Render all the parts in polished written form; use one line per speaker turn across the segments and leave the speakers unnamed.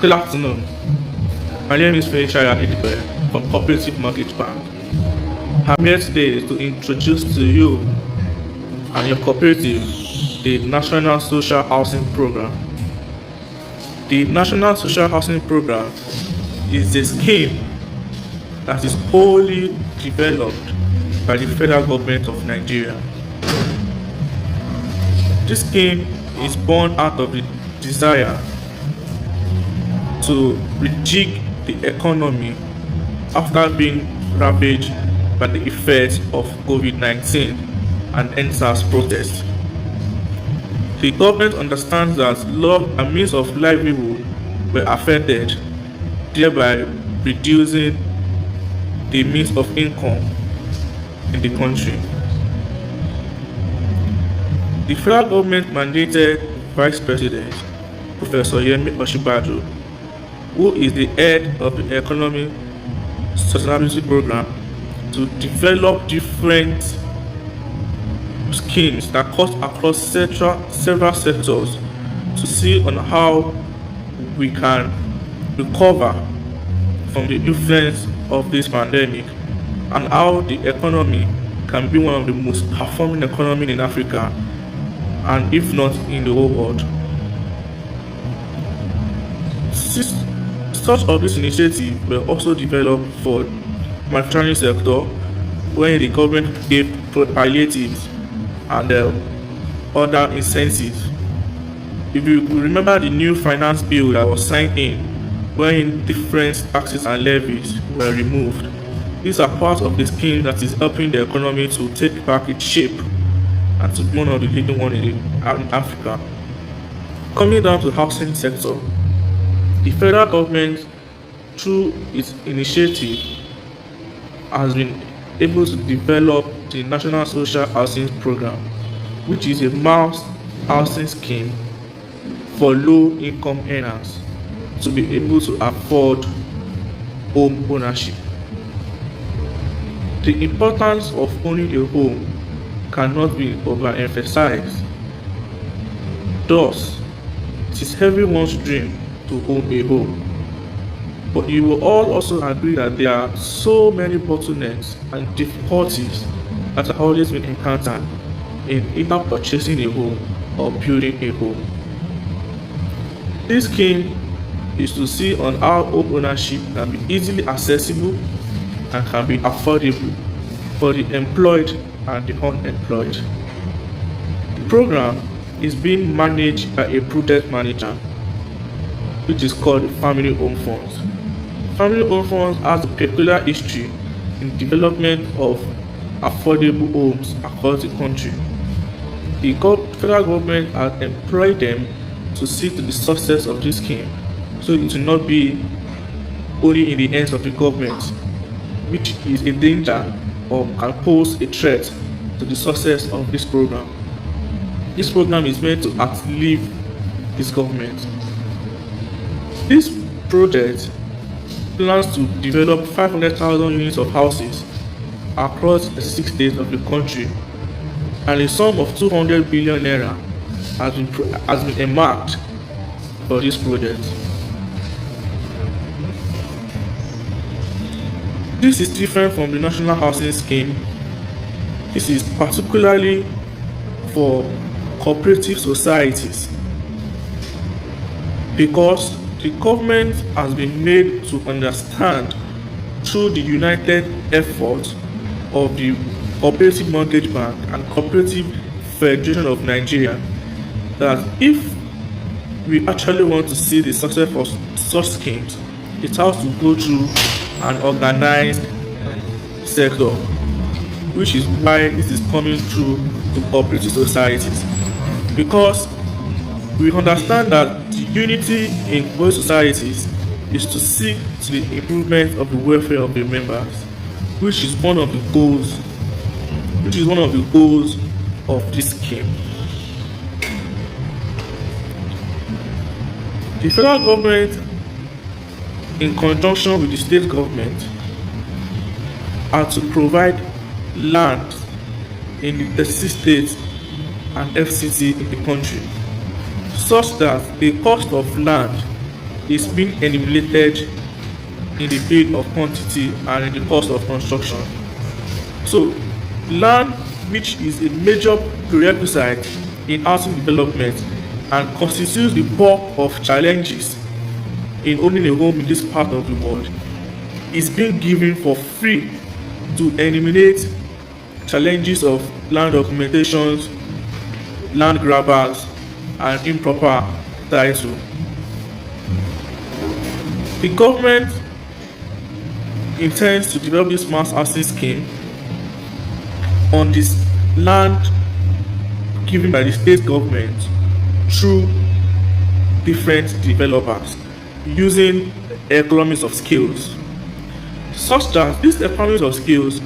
Good afternoon. My name is Felicia Adipe from Cooperative Mortgage Bank. I'm here today to introduce to you and your cooperative the National Social Housing Program. The National Social Housing Program is a scheme that is wholly developed by the federal government of Nigeria. This scheme is born out of the desire to rejig the economy after being ravaged by the effects of COVID-19 and NSAS protests. The government understands that law and means of livelihood were affected, thereby reducing the means of income in the country. The federal government mandated Vice President Professor Yemi Osinbajo, who is the head of the Economic Sustainability Program, to develop different schemes that cut across several sectors to see on how we can recover from the influence of this pandemic and how the economy can be one of the most performing economies in Africa and if not in the whole world. Such of this initiative were also developed for manufacturing sector, where the government gave palliatives and other incentives. If you remember the new finance bill that was signed in, wherein different taxes and levies were removed, these are part of the scheme that is helping the economy to take back its shape and to be one of the leading ones in Africa. Coming down to the housing sector, the federal government, through its initiative, has been able to develop the National Social Housing Program, which is a mass housing scheme for low-income earners to be able to afford home ownership. The importance of owning a home cannot be overemphasized. Thus, it is everyone's dream to own a home. But you will all also agree that there are so many bottlenecks and difficulties that have always been encountered in either purchasing a home or building a home. This scheme is to see on how home ownership can be easily accessible and can be affordable for the employed and the unemployed. The program is being managed by a project manager, which is called the Family Home Funds. Family Home Funds has a peculiar history in development of affordable homes across the country. The federal government has employed them to see to the success of this scheme, so it will not be only in the hands of the government, which is a danger or can pose a threat to the success of this program. This program is meant to outlive this government. This project plans to develop 500,000 units of houses across the 6 states of the country, and a sum of 200 billion naira has been earmarked for this project. This is different from the National Housing Scheme. This is particularly for cooperative societies because the government has been made to understand through the united efforts of the Cooperative Mortgage Bank and Cooperative Federation of Nigeria that if we actually want to see the success of such schemes, it has to go through an organized sector, which is why this is coming through to cooperative societies, because we understand that the unity in both societies is to seek to the improvement of the welfare of the members, which is one of the goals of this scheme. The federal government, in conjunction with the state government, are to provide land in the 36 states and FCT in the country, such that the cost of land is being eliminated in the bill of quantity and in the cost of construction. So, land, which is a major prerequisite in housing development and constitutes the bulk of challenges in owning a home in this part of the world, is being given for free to eliminate challenges of land documentations, land grabbers, and improper title. The government intends to develop this mass housing scheme on this land given by the state government through different developers using economies of scales, such that these economies of scales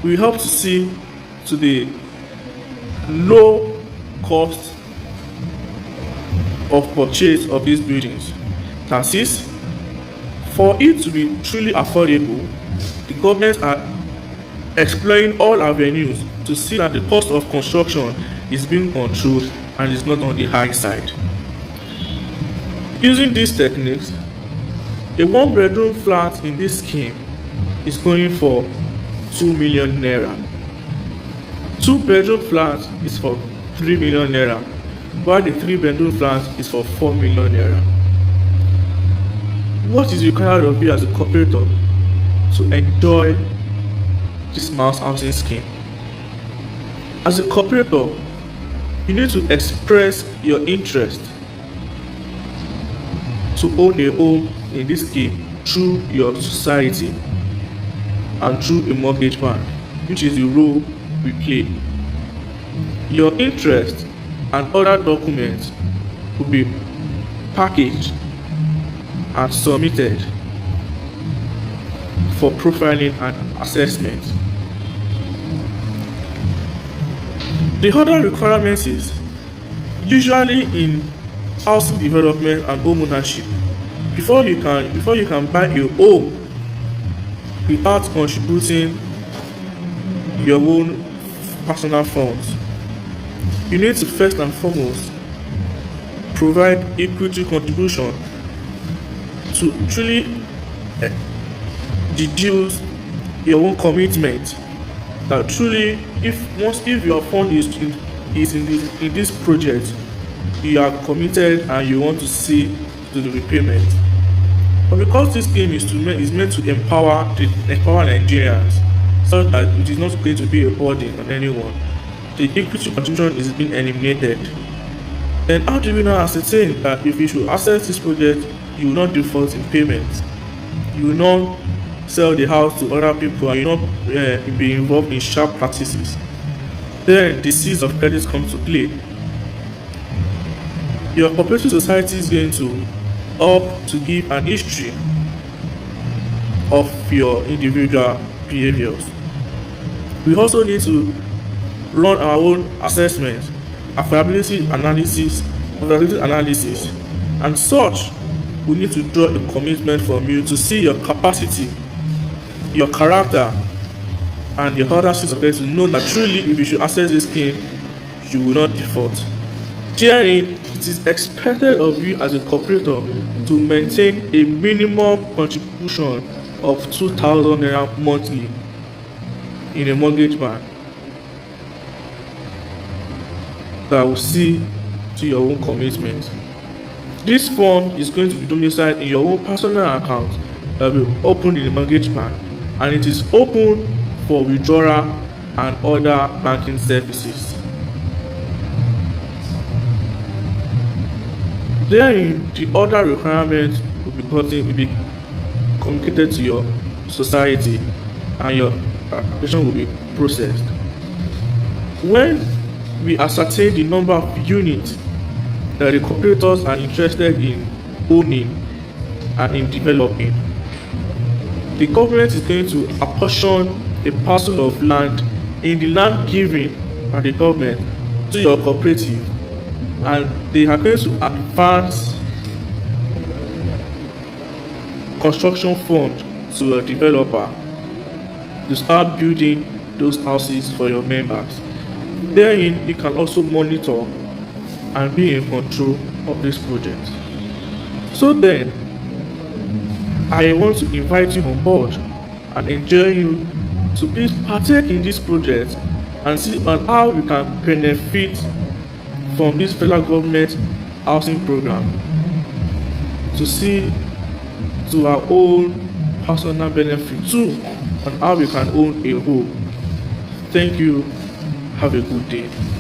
will help to see to the low cost of purchase of these buildings. That is, for it to be truly affordable, the government are exploring all avenues to see that the cost of construction is being controlled and is not on the high side. Using these techniques, a one-bedroom flat in this scheme is going for 2 million naira. Two-bedroom flat is for 3 million naira, while the three-bedroom flat is for 4 million naira. What is required of you as a cooperator to enjoy this mass housing scheme? As a cooperator, you need to express your interest to own a home in this scheme through your society and through a mortgage bank, which is the role we play. Your interest and other documents will be packaged and submitted for profiling and assessment. The other requirement is usually in housing development and home ownership. Before you can buy a home without contributing your own personal funds, you need to first and foremost provide equity contribution to truly deduce your own commitment that truly if your fund is in this project, you are committed and you want to see to the repayment. But because this scheme is meant to empower Nigerians so that it is not going to be a burden on anyone, the equity contribution is being eliminated. Then how do we now ascertain that if you should access this project, you will not default in payment, you will not sell the house to other people, and you will not be involved in sharp practices? Then the seeds of credit comes to play. Your cooperative society is going to help to give an history of your individual behaviors. We also need to run our own assessment, affordability analysis, and such. We need to draw a commitment from you to see your capacity, your character, and your other seeds of credit to know that truly if you should access this scheme, you will not default. Herein, it is expected of you as a cooperator to maintain a minimum contribution of 2,000 naira monthly in a mortgage bank that will see to your own commitment. This fund is going to be domiciled in your own personal account that will be opened in the mortgage bank, and it is open for withdrawal and other banking services. Then the other requirements will be communicated to your society and your application will be processed. When we ascertain the number of units that the cooperators are interested in owning and in developing, the government is going to apportion a parcel of land in the land given by the government to your cooperative, and they are going to advance construction fund to a developer to start building those houses for your members. Then you can also monitor and be in control of this project. So then, I want to invite you on board and enjoin you to please partake in this project and see on how you can benefit from this federal government housing program to see to our own personal benefit too on how we can own a home. Thank you. Have a good day.